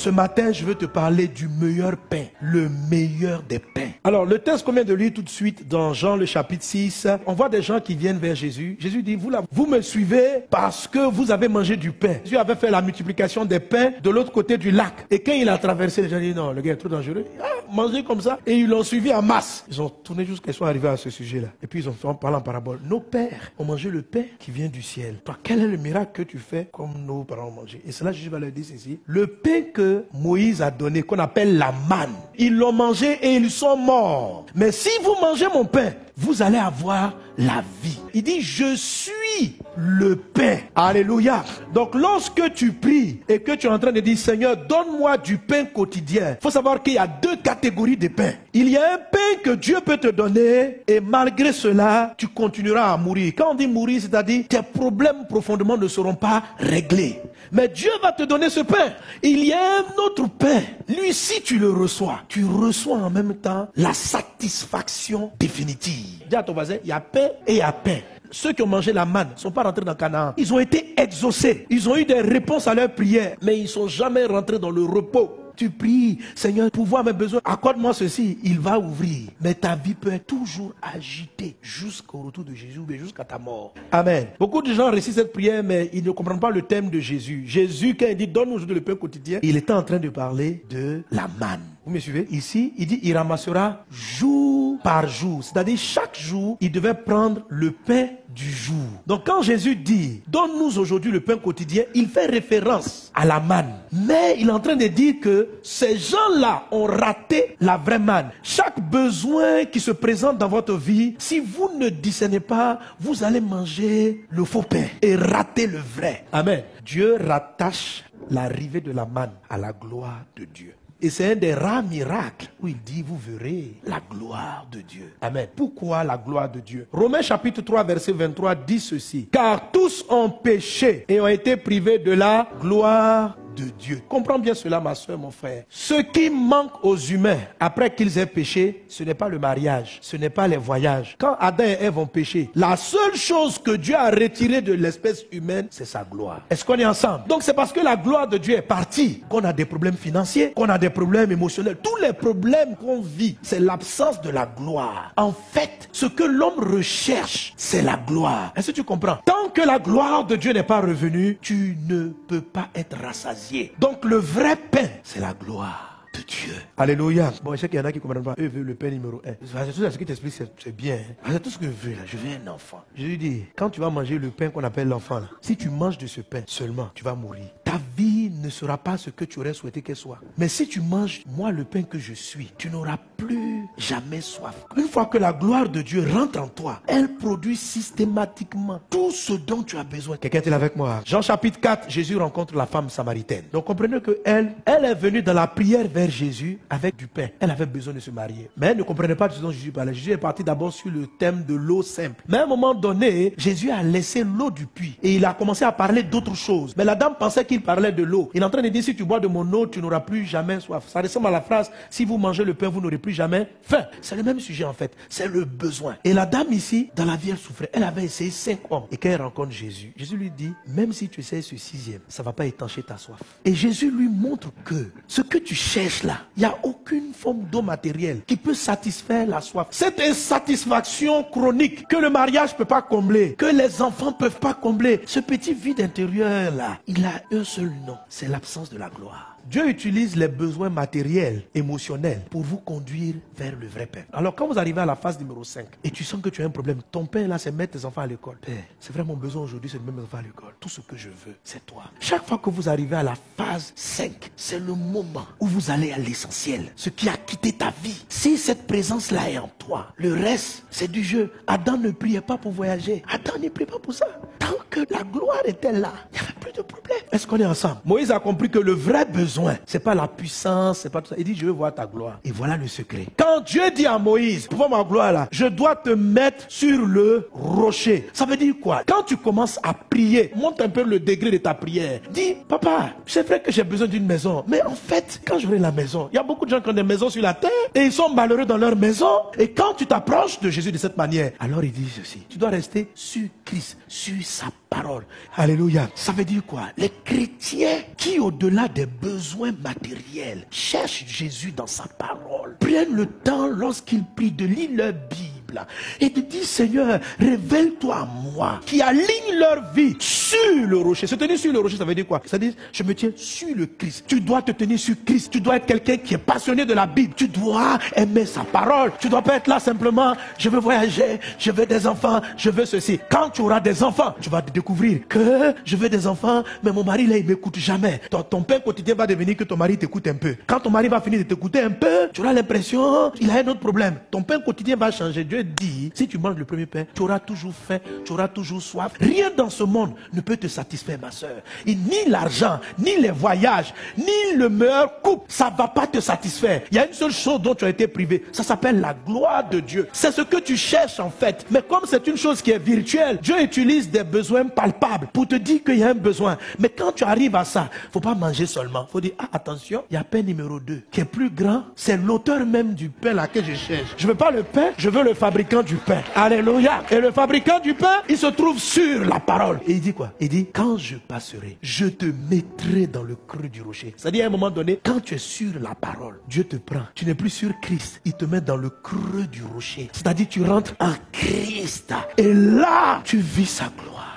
Ce matin, je veux te parler du meilleur pain, le meilleur des pains. Alors, le texte qu'on vient de lire tout de suite dans Jean le chapitre 6, on voit des gens qui viennent vers Jésus. Jésus dit, vous me suivez parce que vous avez mangé du pain. Jésus avait fait la multiplication des pains de l'autre côté du lac. Et quand il a traversé, les gens disent, non, le gars est trop dangereux. Manger comme ça. Et ils l'ont suivi en masse. Ils ont tourné jusqu'à ce qu'ils sont arrivés à ce sujet-là. Et puis ils ont fait en parlant en parabole. Nos pères ont mangé le pain qui vient du ciel. Toi, quel est le miracle que tu fais comme nos parents ont mangé? Et cela, Jésus va leur dire ceci. Le pain que Moïse a donné, qu'on appelle la manne, ils l'ont mangé et ils sont morts. Mais si vous mangez mon pain, vous allez avoir la vie. Il dit, je suis le pain. Alléluia. Donc lorsque tu pries et que tu es en train de dire, Seigneur, donne-moi du pain quotidien. Il faut savoir qu'il y a deux catégories de pain. Il y a un pain que Dieu peut te donner et malgré cela, tu continueras à mourir. Quand on dit mourir, c'est-à-dire tes problèmes profondément ne seront pas réglés. Mais Dieu va te donner ce pain. Il y a un autre pain. Lui, si tu le reçois, tu reçois en même temps la satisfaction définitive. Dis à ton voisin, il y a pain et il y a pain. Ceux qui ont mangé la manne ne sont pas rentrés dans Canaan. Ils ont été exaucés. Ils ont eu des réponses à leurs prières. Mais ils ne sont jamais rentrés dans le repos. Tu pries, Seigneur, pour voir mes besoins, accorde-moi ceci, il va ouvrir. Mais ta vie peut être toujours agitée jusqu'au retour de Jésus ou jusqu'à ta mort. Amen. Beaucoup de gens récitent cette prière, mais ils ne comprennent pas le thème de Jésus. Jésus, quand il dit, donne-nous aujourd'hui le pain quotidien, il était en train de parler de la manne. Vous me suivez? Ici, il dit, il ramassera jour par jour. C'est-à-dire, chaque jour, il devait prendre le pain du jour. Donc, quand Jésus dit, donne-nous aujourd'hui le pain quotidien, il fait référence à la manne. Mais il est en train de dire que ces gens-là ont raté la vraie manne. Chaque besoin qui se présente dans votre vie, si vous ne discernez pas, vous allez manger le faux pain et rater le vrai. Amen. Dieu rattache l'arrivée de la manne à la gloire de Dieu. Et c'est un des rares miracles où il dit, vous verrez la gloire de Dieu. Amen. Pourquoi la gloire de Dieu? Romains chapitre 3 verset 23 dit ceci. Car tous ont péché et ont été privés de la gloire de Dieu. Comprends bien cela, ma soeur, mon frère. Ce qui manque aux humains après qu'ils aient péché, ce n'est pas le mariage, ce n'est pas les voyages. Quand Adam et Ève ont péché, la seule chose que Dieu a retirée de l'espèce humaine, c'est sa gloire. Est-ce qu'on est ensemble? Donc c'est parce que la gloire de Dieu est partie qu'on a des problèmes financiers, qu'on a des problèmes émotionnels. Tous les problèmes qu'on vit, c'est l'absence de la gloire. En fait, ce que l'homme recherche, c'est la gloire. Est-ce que tu comprends? Tant que la gloire de Dieu n'est pas revenue, tu ne peux pas être rassasié. Donc le vrai pain, c'est la gloire de Dieu. Alléluia. Bon, je sais qu'il y en a qui ne comprennent pas. Eux veulent le pain numéro 1. C'est tout ce qui t'explique, c'est bien. C'est tout ce que je veux là. Je veux un enfant. Je lui dis, quand tu vas manger le pain qu'on appelle l'enfant, si tu manges de ce pain seulement, tu vas mourir. Ta vie ne sera pas ce que tu aurais souhaité qu'elle soit. Mais si tu manges, moi, le pain que je suis, tu n'auras plus jamais soif. Une fois que la gloire de Dieu rentre en toi, elle produit systématiquement tout ce dont tu as besoin. Quelqu'un est là avec moi? Jean chapitre 4, Jésus rencontre la femme samaritaine. Donc comprenez que elle est venue dans la prière vers Jésus avec du pain. Elle avait besoin de se marier. Mais elle ne comprenait pas ce dont Jésus parlait. Jésus est parti d'abord sur le thème de l'eau simple. Mais à un moment donné, Jésus a laissé l'eau du puits et il a commencé à parler d'autres choses. Mais la dame pensait qu'il parlait de l'eau. Il est en train de dire, si tu bois de mon eau, tu n'auras plus jamais soif. Ça ressemble à la phrase, si vous mangez le pain, vous n'aurez plus jamais faim. C'est le même sujet en fait. C'est le besoin. Et la dame ici, dans la vie, elle souffrait. Elle avait essayé 5 hommes. Et quand elle rencontre Jésus, Jésus lui dit, même si tu essayes ce 6e, ça ne va pas étancher ta soif. Et Jésus lui montre que ce que tu cherches là, il n'y a aucune forme d'eau matérielle qui peut satisfaire la soif. Cette insatisfaction chronique que le mariage ne peut pas combler, que les enfants ne peuvent pas combler, ce petit vide intérieur là, il a un seul nom, c'est l'absence de la gloire. Dieu utilise les besoins matériels, émotionnels, pour vous conduire vers le vrai pain. Alors quand vous arrivez à la phase numéro 5, et tu sens que tu as un problème, ton pain là, c'est mettre tes enfants à l'école. Père, c'est vraiment mon besoin aujourd'hui, c'est de mettre mes enfants à l'école. Tout ce que je veux, c'est toi. Chaque fois que vous arrivez à la phase 5, c'est le moment où vous allez à l'essentiel. Ce qui a quitté ta vie. Si cette présence-là est en toi, le reste, c'est du jeu. Adam ne priait pas pour voyager. Adam ne priait pas pour ça. Tant que la gloire était là, il n'y avait plus de problème. Est-ce qu'on est ensemble? Moïse a compris que le vrai besoin, c'est pas la puissance, c'est pas tout ça. Il dit, je veux voir ta gloire. Et voilà le secret. Quand Dieu dit à Moïse, pour voir ma gloire là, je dois te mettre sur le rocher. Ça veut dire quoi? Quand tu commences à prier, monte un peu le degré de ta prière. Dis, papa, c'est vrai que j'ai besoin d'une maison. Mais en fait, quand j'aurai la maison, il y a beaucoup de gens qui ont des maisons sur la terre et ils sont malheureux dans leur maison. Et quand tu t'approches de Jésus de cette manière, alors il dit ceci. Tu dois rester sur Christ, sur sa parole. Alléluia. Ça veut dire quoi? Les chrétiens qui, au-delà des besoins matériels, cherchent Jésus dans sa parole, prennent le temps lorsqu'ils prient de lire leur Bible et de dire, Seigneur, révèle-toi à moi, qui aligne leur vie sur le rocher. Se tenir sur le rocher, ça veut dire quoi? Ça veut dire, je me tiens sur le Christ. Tu dois te tenir sur Christ. Tu dois être quelqu'un qui est passionné de la Bible. Tu dois aimer sa parole. Tu dois pas être là simplement, je veux voyager, je veux des enfants, je veux ceci. Quand tu auras des enfants, tu vas découvrir que je veux des enfants, mais mon mari là, il m'écoute jamais. Ton pain quotidien va devenir que ton mari t'écoute un peu. Quand ton mari va finir de t'écouter un peu, tu auras l'impression qu'il a un autre problème. Ton pain quotidien va changer. Dieu dit, si tu manges le premier pain, tu auras toujours faim, tu auras toujours soif. Rien dans ce monde ne peut te satisfaire, ma soeur. Et ni l'argent, ni les voyages, ni le meilleur couple, ça ne va pas te satisfaire. Il y a une seule chose dont tu as été privé. Ça s'appelle la gloire de Dieu. C'est ce que tu cherches en fait. Mais comme c'est une chose qui est virtuelle, Dieu utilise des besoins palpables pour te dire qu'il y a un besoin. Mais quand tu arrives à ça, il ne faut pas manger seulement. Il faut dire, ah, attention, il y a pain numéro 2 qui est plus grand. C'est l'auteur même du pain là que je cherche. Je ne veux pas le pain, je veux le fabricant du pain. Alléluia. Et le fabricant du pain, il se trouve sur la parole. Et il dit quoi? Il dit, quand je passerai, je te mettrai dans le creux du rocher. C'est-à-dire à un moment donné, quand tu es sur la parole, Dieu te prend. Tu n'es plus sur Christ. Il te met dans le creux du rocher. C'est-à-dire tu rentres en Christ. Et là, tu vis sa gloire.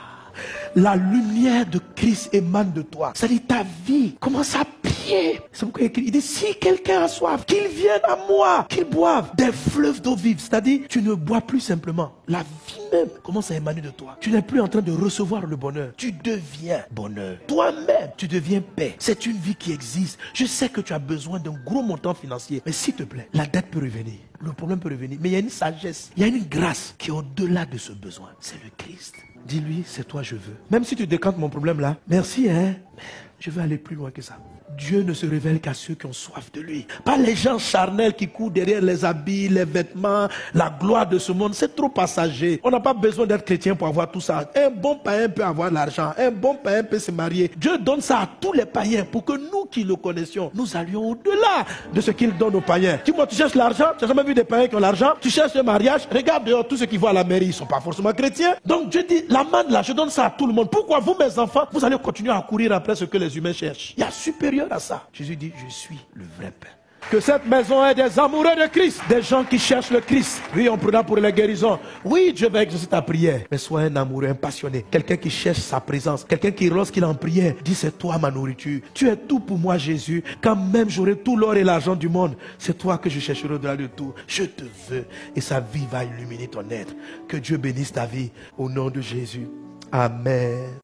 La lumière de Christ émane de toi. C'est-à-dire ta vie commence à briller. C'est pourquoi il dit, si quelqu'un a soif, qu'il vienne à moi, qu'il boive des fleuves d'eau vive. C'est-à-dire, tu ne bois plus simplement. La vie même commence à émaner de toi. Tu n'es plus en train de recevoir le bonheur. Tu deviens bonheur. Toi-même, tu deviens paix. C'est une vie qui existe. Je sais que tu as besoin d'un gros montant financier. Mais s'il te plaît, la dette peut revenir. Le problème peut revenir. Mais il y a une sagesse. Il y a une grâce qui est au-delà de ce besoin. C'est le Christ. Dis-lui, c'est toi je veux. Même si tu décantes mon problème là, merci hein, mais je veux aller plus loin que ça. Dieu ne se révèle qu'à ceux qui ont soif de lui. Pas les gens charnels qui courent derrière les habits, les vêtements, la gloire de ce monde. C'est trop passager. On n'a pas besoin d'être chrétien pour avoir tout ça. Un bon païen peut avoir l'argent. Un bon païen peut se marier. Dieu donne ça à tous les païens pour que nous qui le connaissions, nous allions au-delà de ce qu'il donne aux païens. Dis-moi, tu cherches l'argent? Tu n'as jamais vu des païens qui ont l'argent? Tu cherches le mariage? Regarde dehors, tous ceux qui vont à la mairie, ils ne sont pas forcément chrétiens. Donc Dieu dit, la manne là, je donne ça à tout le monde. Pourquoi vous, mes enfants, vous allez continuer à courir après ce que les humains cherchent? Il y a supérieur à ça. Jésus dit, je suis le vrai pain. Que cette maison ait des amoureux de Christ, des gens qui cherchent le Christ. Oui, on prenant pour les guérisons. Oui, Dieu va exaucer ta prière. Mais sois un amoureux, un passionné. Quelqu'un qui cherche sa présence. Quelqu'un qui, lorsqu'il est en prière, dit, c'est toi ma nourriture. Tu es tout pour moi, Jésus. Quand même j'aurai tout l'or et l'argent du monde, c'est toi que je chercherai au-delà de tout. Je te veux. Et sa vie va illuminer ton être. Que Dieu bénisse ta vie. Au nom de Jésus. Amen.